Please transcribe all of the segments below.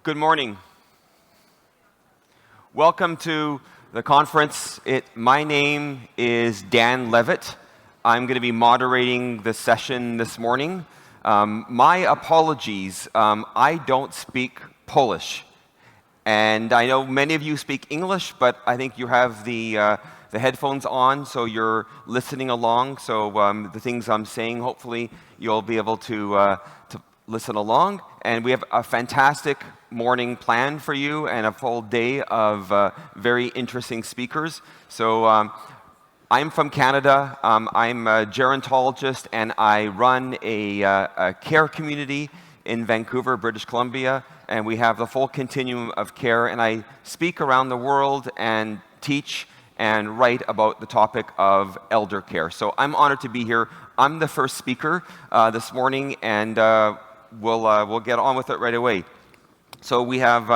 Good morning. Welcome to the conference. My name is Dan Levitt. I'm going to be moderating the session this morning. My apologies. I don't speak Polish. And I know many of you speak English, but I think you have the headphones on, so you're listening along. So the things I'm saying, hopefully, you'll be able to listen along. And we have a fantastic morning planned for you and a full day of very interesting speakers. So I'm from Canada. I'm a gerontologist, and I run a care community in Vancouver, British Columbia. And we have the full continuum of care. And I speak around the world and teach and write about the topic of elder care. So I'm honored to be here. I'm the first speaker this morning, and we'll get on with it right away. So we have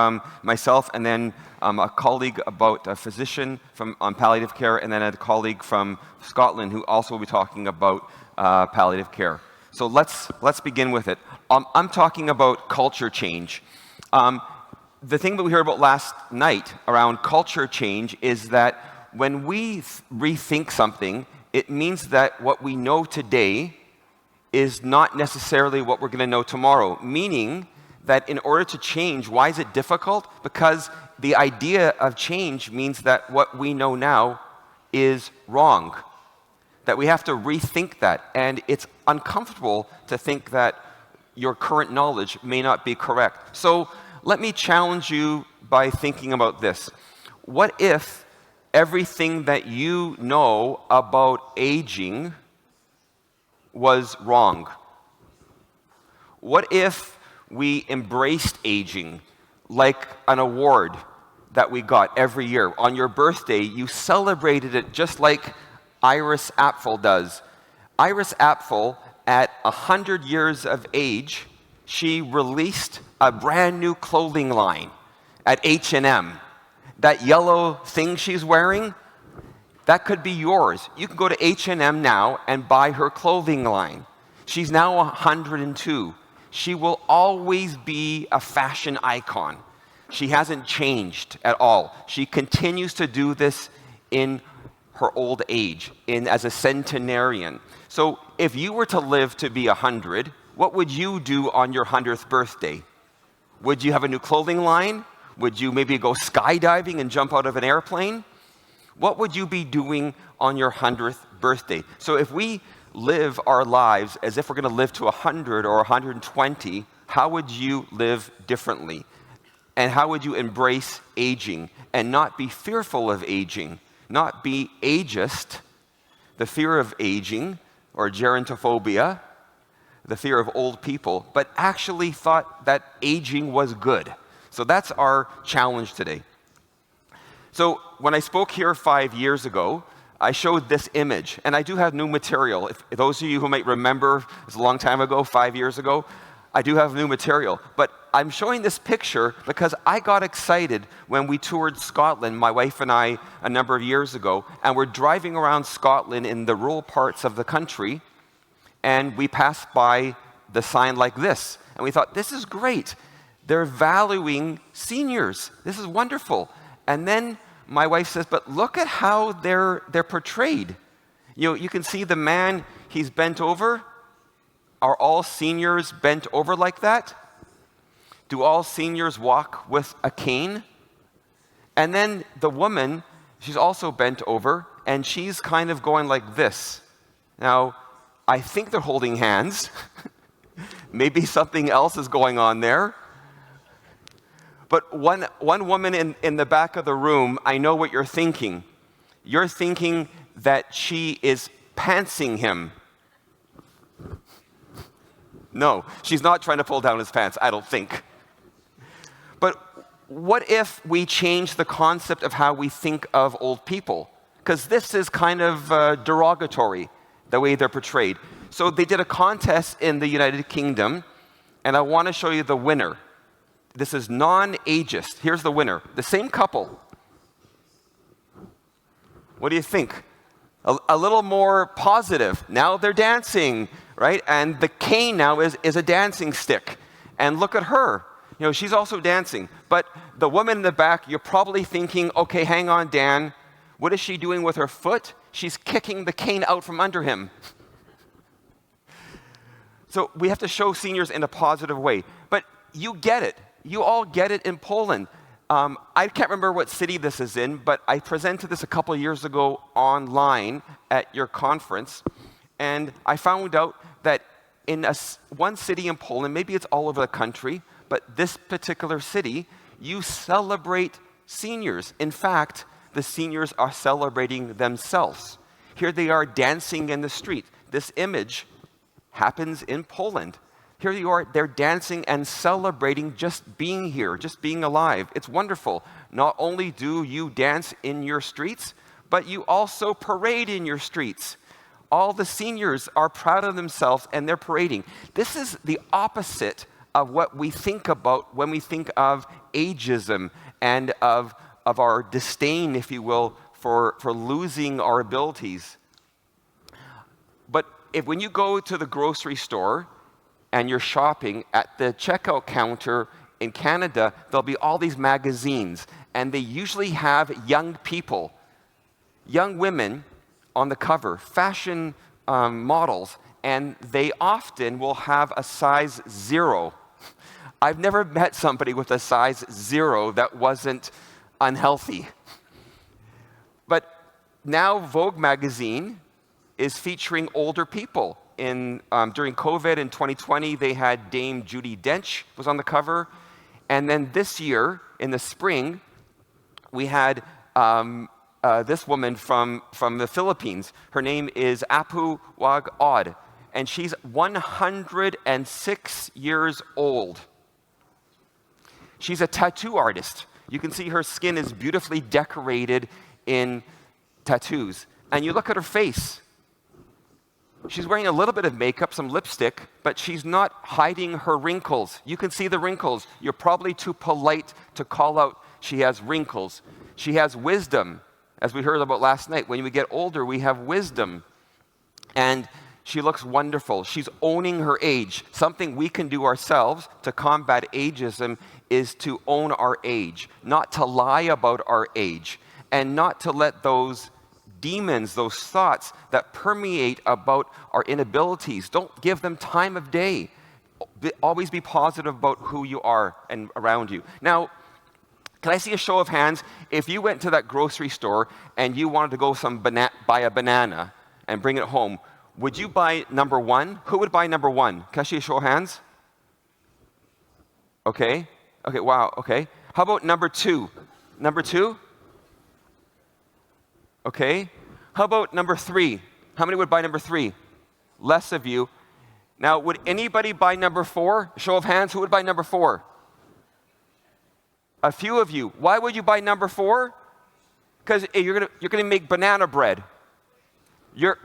myself, and then a colleague a physician on palliative care, and then a colleague from Scotland who also will be talking about palliative care. So let's begin with it. I'm talking about culture change. The thing that we heard about last night around culture change is that when we rethink something, it means that what we know today is not necessarily what we're going to know tomorrow, meaning that in order to change, why is it difficult? Because the idea of change means that what we know now is wrong, that we have to rethink that. And it's uncomfortable to think that your current knowledge may not be correct. So let me challenge you by thinking about this. What if everything that you know about aging was wrong? What if we embraced aging like an award that we got every year? On your birthday, you celebrated it just like Iris Apfel does. Iris Apfel, at 100 years of age, she released a brand new clothing line at H&M. That yellow thing she's wearing, that could be yours. You can go to H&M now and buy her clothing line. She's now 102. She will always be a fashion icon. She hasn't changed at all. She continues to do this in her old age, as a centenarian. So if you were to live to be 100, what would you do on your 100th birthday? Would you have a new clothing line? Would you maybe go skydiving and jump out of an airplane? What would you be doing on your 100th birthday? So if we live our lives as if we're going to live to 100 or 120, how would you live differently? And how would you embrace aging and not be fearful of aging, not be ageist, the fear of aging, or gerontophobia, the fear of old people, but actually thought that aging was good? So that's our challenge today. So when I spoke here 5 years ago, I showed this image, and I do have new material. If those of you who might remember, it's a long time ago, 5 years ago, I do have new material. But I'm showing this picture because I got excited when we toured Scotland, my wife and I, a number of years ago, and we're driving around Scotland in the rural parts of the country, and we passed by the sign like this, and we thought, this is great. They're valuing seniors. This is wonderful. And then my wife says, but look at how they're portrayed. You can see the man, he's bent over. Are all seniors bent over like that? Do all seniors walk with a cane? And then the woman, she's also bent over, and she's kind of going like this. Now, I think they're holding hands. Maybe something else is going on there. But one woman in the back of the room, I know what you're thinking. You're thinking that she is pantsing him. No, she's not trying to pull down his pants, I don't think. But what if we change the concept of how we think of old people? Because this is kind of derogatory, the way they're portrayed. So they did a contest in the United Kingdom, and I want to show you the winner. This is non-ageist. Here's the winner. The same couple. What do you think? A little more positive. Now they're dancing, right? And the cane now is a dancing stick. And look at her. she's also dancing. But the woman in the back, you're probably thinking, okay, hang on, Dan. What is she doing with her foot? She's kicking the cane out from under him. So we have to show seniors in a positive way. But you get it. You all get it in Poland. I can't remember what city this is in, but I presented this a couple years ago online at your conference. And I found out that in one city in Poland, maybe it's all over the country, but this particular city, you celebrate seniors. In fact, the seniors are celebrating themselves. Here they are dancing in the street. This image happens in Poland. Here you are, they're dancing and celebrating just being here, just being alive. It's wonderful. Not only do you dance in your streets, but you also parade in your streets. All the seniors are proud of themselves and they're parading. This is the opposite of what we think about when we think of ageism and of our disdain, if you will, for losing our abilities. But when you go to the grocery store and you're shopping, at the checkout counter in Canada, there'll be all these magazines, and they usually have young people, young women on the cover, fashion models, and they often will have a size 0. I've never met somebody with a size 0 that wasn't unhealthy. But now Vogue magazine is featuring older people. During COVID in 2020, they had Dame Judi Dench was on the cover. And then this year, in the spring, we had this woman from the Philippines. Her name is Apu Wag Od, and she's 106 years old. She's a tattoo artist. You can see her skin is beautifully decorated in tattoos. And you look at her face. She's wearing a little bit of makeup, some lipstick, but she's not hiding her wrinkles. You can see the wrinkles. You're probably too polite to call out she has wrinkles. She has wisdom, as we heard about last night. When we get older, we have wisdom. And she looks wonderful. She's owning her age. Something we can do ourselves to combat ageism is to own our age, not to lie about our age, and not to let those demons, those thoughts that permeate about our inabilities, don't give them time of day. Always be positive about who you are and around you. Now, can I see a show of hands? If you went to that grocery store and you wanted to go buy a banana and bring it home, would you buy number 1? Who would buy number 1? Can I see a show of hands? Okay. Okay, wow, okay. How about number 2? Number 2? Okay. How about number 3? How many would buy number 3? Less of you. Now, would anybody buy number 4? Show of hands, who would buy number 4? A few of you. Why would you buy number 4? Because you're gonna make banana bread.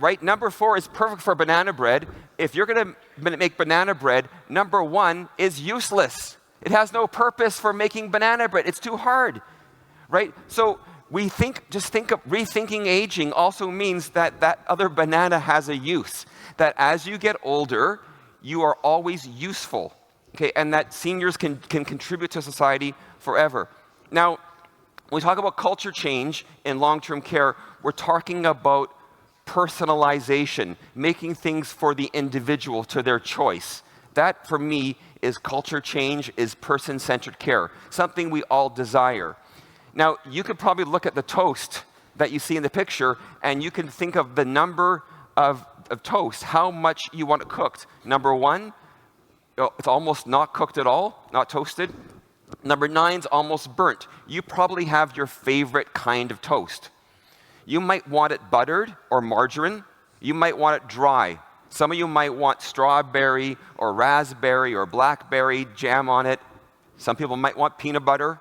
Right? Number 4 is perfect for banana bread. If you're gonna make banana bread, number 1 is useless. It has no purpose for making banana bread. It's too hard, right? So just think of rethinking aging also means that other banana has a use. That as you get older, you are always useful, okay? And that seniors can contribute to society forever. Now, when we talk about culture change in long-term care, we're talking about personalization, making things for the individual to their choice. That, for me, is culture change, is person-centered care, something we all desire. Now, you could probably look at the toast that you see in the picture, and you can think of the number of toast, how much you want it cooked. Number 1, it's almost not cooked at all, not toasted. Number 9's almost burnt. You probably have your favorite kind of toast. You might want it buttered or margarine. You might want it dry. Some of you might want strawberry or raspberry or blackberry jam on it. Some people might want peanut butter.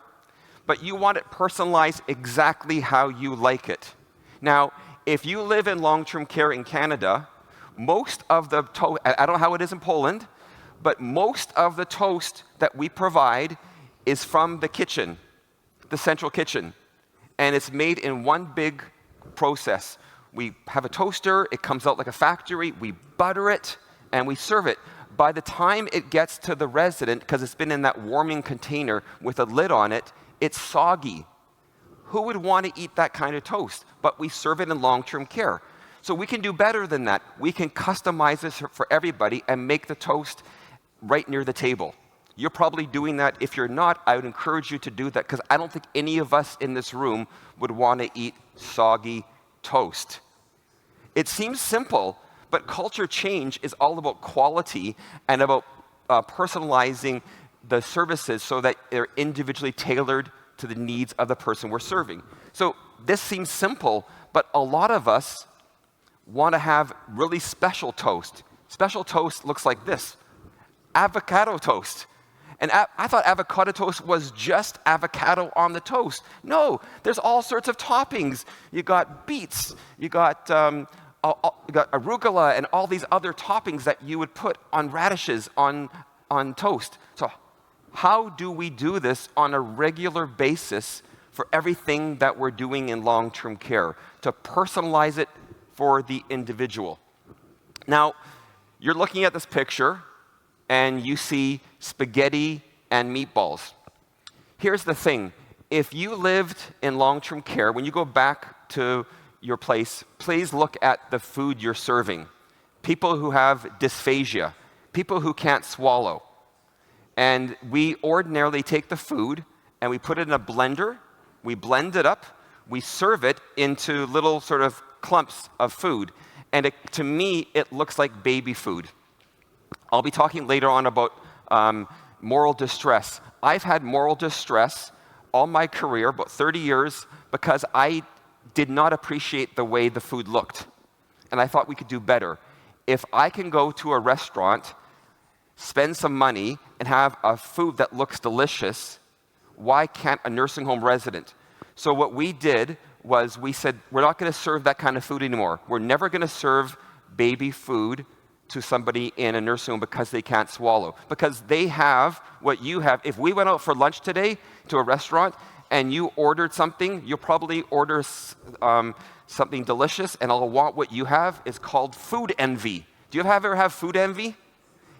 But you want it personalized exactly how you like it. Now, if you live in long-term care in Canada, most of the toast, I don't know how it is in Poland, but most of the toast that we provide is from the kitchen, the central kitchen. And it's made in one big process. We have a toaster, it comes out like a factory, we butter it, and we serve it. by the time it gets to the resident, because it's been in that warming container with a lid on it, it's soggy. Who would want to eat that kind of toast? But we serve it in long-term care. So we can do better than that. We can customize this for everybody and make the toast right near the table. You're probably doing that. If you're not, I would encourage you to do that, because I don't think any of us in this room would want to eat soggy toast. It seems simple, but culture change is all about quality and about personalizing the services so that they're individually tailored to the needs of the person we're serving. So this seems simple, but a lot of us want to have really special toast. Special toast looks like this: avocado toast. And I thought avocado toast was just avocado on the toast. No, there's all sorts of toppings. You got beets, you got arugula, and all these other toppings that you would put on radishes on toast. So how do we do this on a regular basis for everything that we're doing in long-term care, to personalize it for the individual? Now, you're looking at this picture, and you see spaghetti and meatballs. Here's the thing. If you lived in long-term care, when you go back to your place, please look at the food you're serving. People who have dysphagia, people who can't swallow. And we ordinarily take the food and we put it in a blender, we blend it up, we serve it into little sort of clumps of food. And to me, it looks like baby food. I'll be talking later on about moral distress. I've had moral distress all my career, about 30 years, because I did not appreciate the way the food looked. And I thought we could do better. If I can go to a restaurant, spend some money, and have a food that looks delicious, why can't a nursing home resident? So what we did was we said, we're not going to serve that kind of food anymore. We're never going to serve baby food to somebody in a nursing home because they can't swallow. Because they have what you have. If we went out for lunch today to a restaurant and you ordered something, you'll probably order something delicious, and I'll want what you have. It's called food envy. Do you ever have food envy?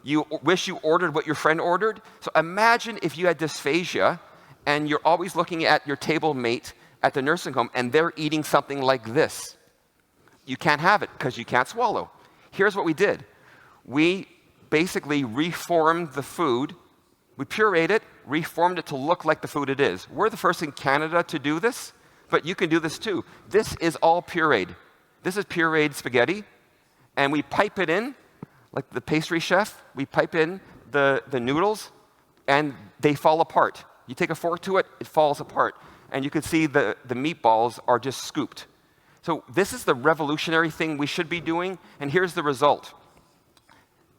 You wish you ordered what your friend ordered? So imagine if you had dysphagia and you're always looking at your table mate at the nursing home and they're eating something like this. You can't have it because you can't swallow. Here's what we did. We basically reformed the food. We pureed it, reformed it to look like the food it is. We're the first in Canada to do this, but you can do this too. This is all pureed. This is pureed spaghetti, and we pipe it in, like the pastry chef, we pipe in the noodles, and they fall apart. You take a fork to it, it falls apart. And you can see the meatballs are just scooped. So this is the revolutionary thing we should be doing, and here's the result.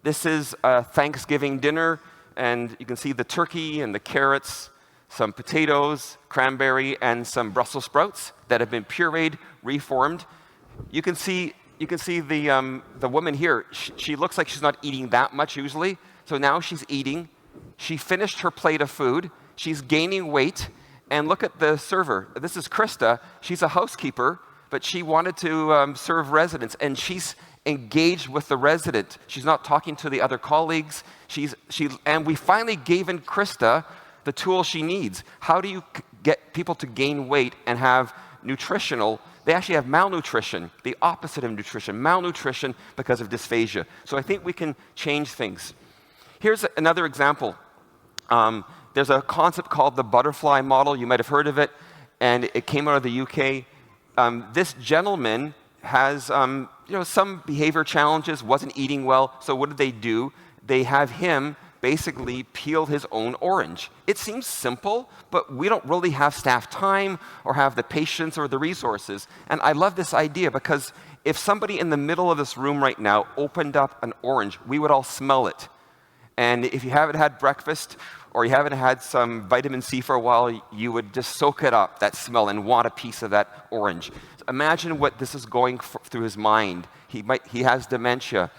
This is a Thanksgiving dinner, and you can see the turkey and the carrots, some potatoes, cranberry, and some Brussels sprouts that have been pureed, reformed. You can see the woman here. She looks like she's not eating that much usually, so now she's eating. She finished her plate of food. She's gaining weight, and look at the server. This is Krista. She's a housekeeper, but she wanted to serve residents, and she's engaged with the resident. She's not talking to the other colleagues. And we finally gave in Krista the tool she needs. How do you get people to gain weight and have nutritional? They actually have malnutrition, the opposite of nutrition, malnutrition because of dysphagia. So I think we can change things. Here's another example. There's a concept called the butterfly model. You might have heard of it, and it came out of the UK. This gentleman has some behavior challenges, wasn't eating well, so what did they do? They have him basically peel his own orange. It seems simple, but we don't really have staff time or have the patience or the resources. And I love this idea because if somebody in the middle of this room right now opened up an orange, we would all smell it. And if you haven't had breakfast or you haven't had some vitamin C for a while, you would just soak it up, that smell, and want a piece of that orange. Imagine what this is going through his mind. He has dementia,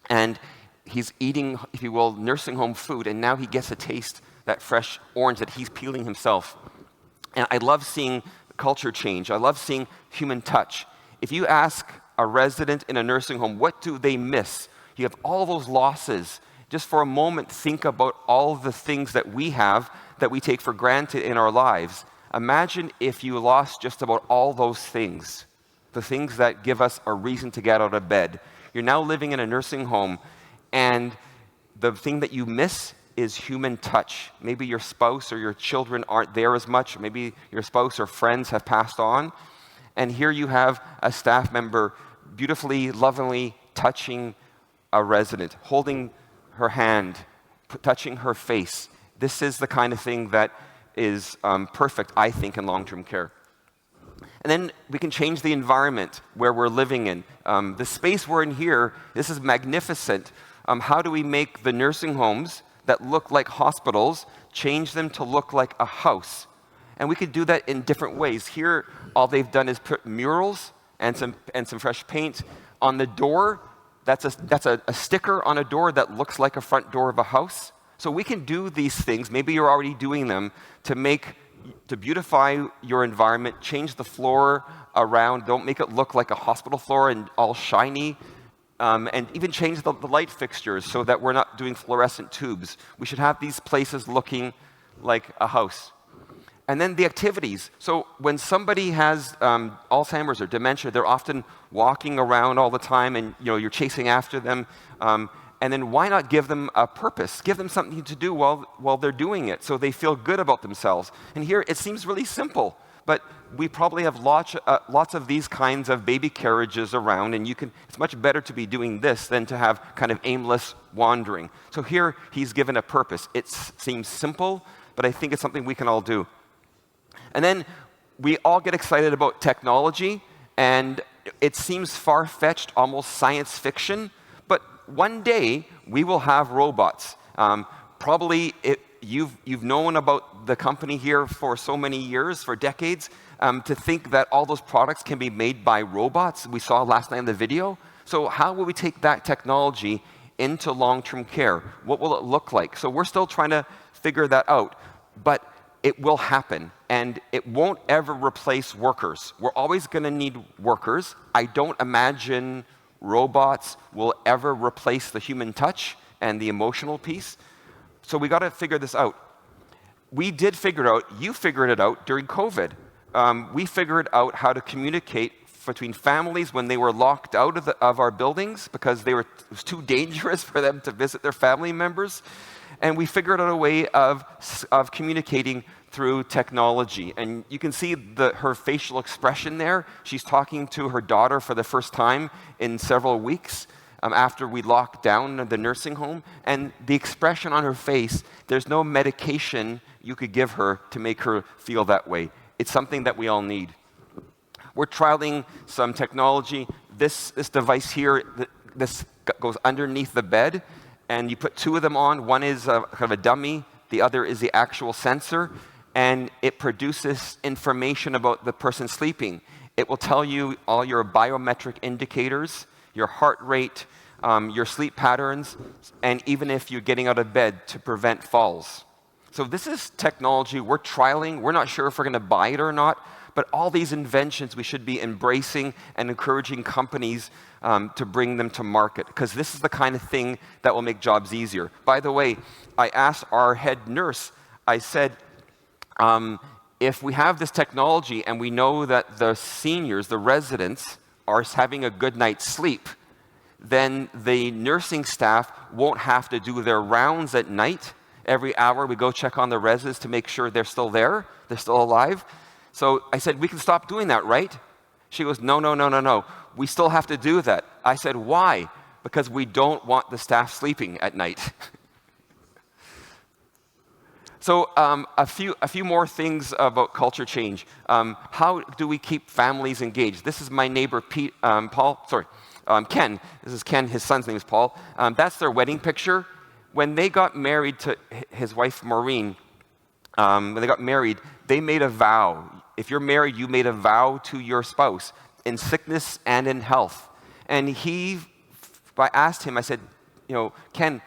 and he's eating, if you will, nursing home food, and now he gets to taste that fresh orange that he's peeling himself. And I love seeing culture change. I love seeing human touch. If you ask a resident in a nursing home, what do they miss? You have all those losses. just for a moment, think about all the things that we have that we take for granted in our lives. Imagine if you lost just about all those things, the things that give us a reason to get out of bed. You're now living in a nursing home, and the thing that you miss is human touch. Maybe your spouse or your children aren't there as much. Maybe your spouse or friends have passed on. And here you have a staff member beautifully, lovingly touching a resident, holding her hand, touching her face. This is the kind of thing that is perfect, I think, in long-term care. And then we can change the environment where we're living in. The space we're in here, this is magnificent. How do we make the nursing homes that look like hospitals, change them to look like a house? And we could do that in different ways. Here, all they've done is put murals and some fresh paint on the door. That's a sticker on a door that looks like a front door of a house. So we can do these things. Maybe you're already doing them to beautify your environment, change the floor around. Don't make it look like a hospital floor and all shiny. And even change the light fixtures so that we're not doing fluorescent tubes. We should have these places looking like a house. And then the activities. So when somebody has Alzheimer's or dementia, they're often walking around all the time, and you're chasing after them. And then why not give them a purpose? Give them something to do while they're doing it, so they feel good about themselves. And here it seems really simple, but we probably have lots of these kinds of baby carriages around, and it's much better to be doing this than to have kind of aimless wandering. So here he's given a purpose. It seems simple, but I think it's something we can all do. And then we all get excited about technology, and it seems far-fetched, almost science fiction, but one day we will have robots. Probably you've known about the company here for so many years, for decades, to think that all those products can be made by robots. We saw last night in the video. So how will we take that technology into long-term care? What will it look like? So we're still trying to figure that out, but it will happen, and it won't ever replace workers. We're always going to need workers. I don't imagine robots will ever replace the human touch and the emotional piece. So we got to figure this out. We did figure it out. You figured it out during COVID. We figured out how to communicate between families when they were locked out of our buildings because it was too dangerous for them to visit their family members. And we figured out a way of communicating through technology. And you can see her facial expression there. She's talking to her daughter for the first time in several weeks after we locked down the nursing home. And the expression on her face, there's no medication you could give her to make her feel that way. It's something that we all need. We're trialing some technology. This device here, this goes underneath the bed, and you put two of them on. One is kind of a dummy. The other is the actual sensor, and it produces information about the person sleeping. It will tell you all your biometric indicators, your heart rate, your sleep patterns, and even if you're getting out of bed to prevent falls. So this is technology we're trialing. We're not sure if we're going to buy it or not, but all these inventions we should be embracing and encouraging companies to bring them to market, because this is the kind of thing that will make jobs easier. By the way, I asked our head nurse, I said, if we have this technology and we know that the seniors, the residents, are having a good night's sleep, then the nursing staff won't have to do their rounds at night. Every hour we go check on the residents to make sure they're still there, they're still alive. So I said, we can stop doing that, right? She goes, no. We still have to do that. I said, why? Because we don't want the staff sleeping at night. So a few more things about culture change. How do we keep families engaged? This is my neighbor, Ken. This is Ken, his son's name is Paul. That's their wedding picture. When they got married to his wife, Maureen, when they got married, they made a vow. If you're married, you made a vow to your spouse in sickness and in health. And I asked him, I said, Ken,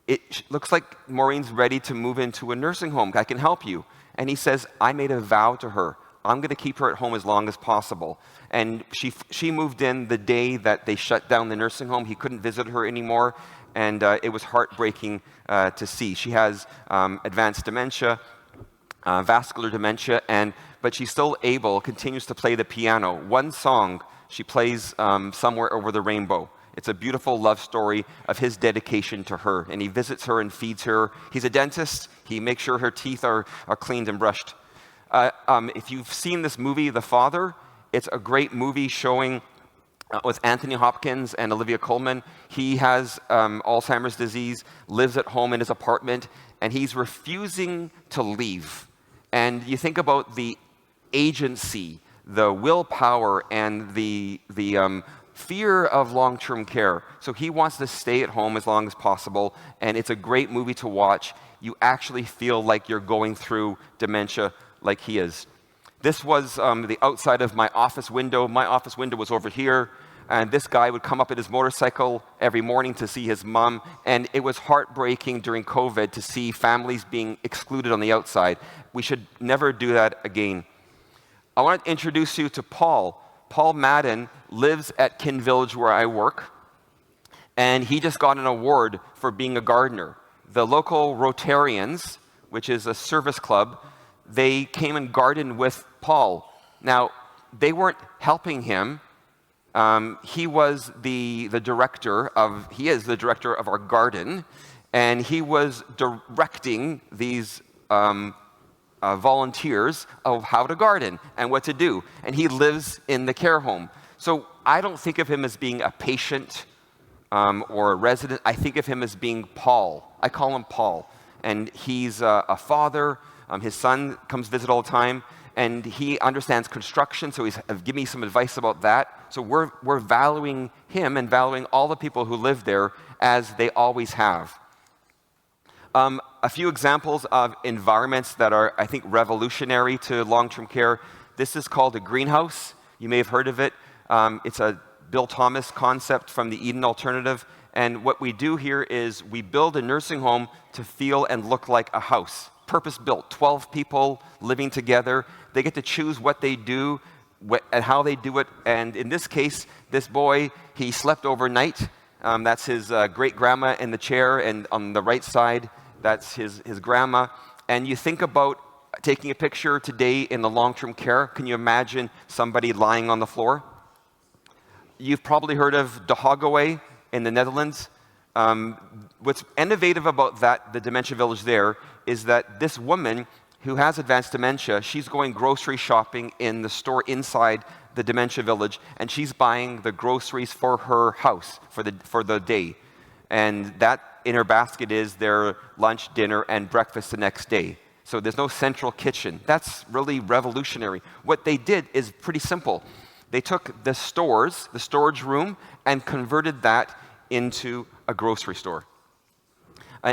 it looks like Maureen's ready to move into a nursing home. I can help you. And he says, I made a vow to her. I'm going to keep her at home as long as possible. And she moved in the day that they shut down the nursing home. He couldn't visit her anymore. and it was heartbreaking to see. She has advanced dementia, vascular dementia, but she's still continues to play the piano. One song she plays Somewhere Over the Rainbow. It's a beautiful love story of his dedication to her, and he visits her and feeds her. He's a dentist. He makes sure her teeth are cleaned and brushed. If you've seen this movie, The Father, it's a great movie showing with Anthony Hopkins and Olivia Colman. He has Alzheimer's disease, lives at home in his apartment, and he's refusing to leave. And you think about the agency, the willpower, and the fear of long-term care. So he wants to stay at home as long as possible, and it's a great movie to watch. You actually feel like you're going through dementia like he is. This was the outside of my office window. My office window was over here, and this guy would come up in his motorcycle every morning to see his mom, and it was heartbreaking during COVID to see families being excluded on the outside. We should never do that again. I want to introduce you to Paul. Paul Madden lives at KinVillage where I work, and he just got an award for being a gardener. The local Rotarians, which is a service club, they came and gardened with Paul. Now, they weren't helping him. He was he is the director of our garden, and he was directing these volunteers of how to garden and what to do. And he lives in the care home. So I don't think of him as being a patient or a resident. I think of him as being Paul. I call him Paul. And he's a father. His son comes visit all the time. And he understands construction, so he's given me some advice about that. So we're valuing him and valuing all the people who live there as they always have. A few examples of environments that are, I think, revolutionary to long-term care. This is called a greenhouse. You may have heard of it. It's a Bill Thomas concept from the Eden Alternative. And what we do here is we build a nursing home to feel and look like a house. Purpose-built, 12 people living together. They get to choose what they do and how they do it. And in this case, this boy, he slept overnight. That's his great-grandma in the chair, and on the right side, that's his grandma. And you think about taking a picture today in the long-term care. Can you imagine somebody lying on the floor? You've probably heard of De Hogaway in the Netherlands. What's innovative about the dementia village there is that this woman who has advanced dementia, she's going grocery shopping in the store inside the dementia village, and she's buying the groceries for her house for the day. And that in her basket is their lunch, dinner, and breakfast the next day. So there's no central kitchen. That's really revolutionary. What they did is pretty simple. They took the storage room, and converted that into a grocery store.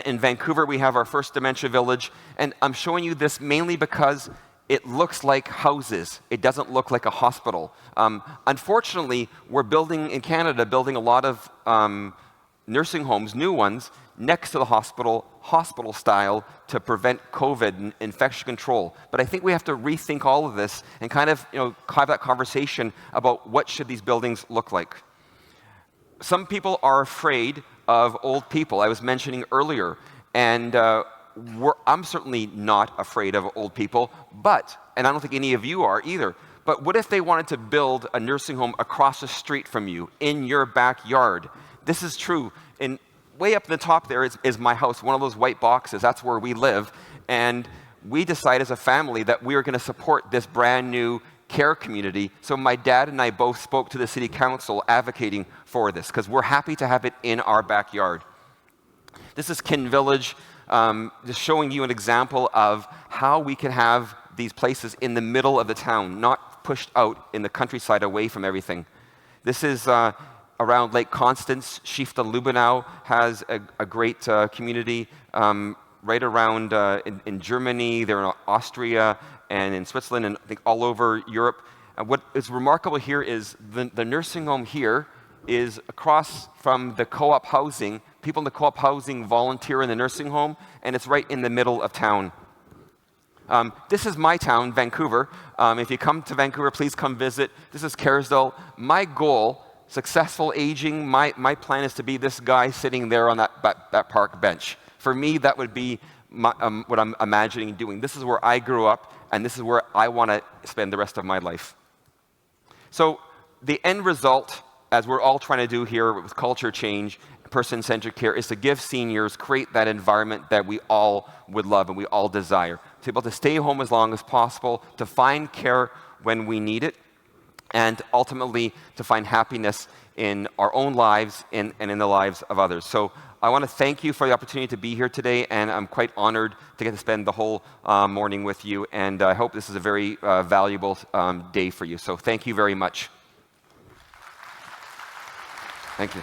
In Vancouver, we have our first dementia village, and I'm showing you this mainly because it looks like houses. It doesn't look like a hospital. Unfortunately, we're building in Canada, a lot of nursing homes, new ones, next to the hospital style, to prevent COVID and infection control. But I think we have to rethink all of this and kind of have that conversation about what should these buildings look like. Some people are afraid of old people, I was mentioning earlier, and I'm certainly not afraid of old people, and I don't think any of you are either, but what if they wanted to build a nursing home across the street from you, in your backyard? This is true. And way up in the top there is my house, one of those white boxes. That's where we live. And we decided as a family that we were going to support this brand new care community. So my dad and I both spoke to the city council advocating for this, because we're happy to have it in our backyard. This is KinVillage, just showing you an example of how we can have these places in the middle of the town, not pushed out in the countryside away from everything. This is around Lake Constance. Schiefta Lübbenau has a great community right around in Germany. They're in Austria and in Switzerland, and I think all over Europe. And what is remarkable here is the nursing home here is across from the co-op housing. People in the co-op housing volunteer in the nursing home, and it's right in the middle of town. This is my town, Vancouver. If you come to Vancouver, please come visit. This is Kerrisdale. My goal successful aging, my plan is to be this guy sitting there on that park bench. For me, that would be what I'm imagining doing. This is where I grew up, and this is where I want to spend the rest of my life. So the end result, as we're all trying to do here with culture change, person-centered care, is to give seniors, create that environment that we all would love and we all desire. To be able to stay home as long as possible, to find care when we need it, and ultimately to find happiness in our own lives and in the lives of others. So I want to thank you for the opportunity to be here today, and I'm quite honored to get to spend the whole morning with you, and I hope this is a very valuable day for you. So thank you very much. Thank you.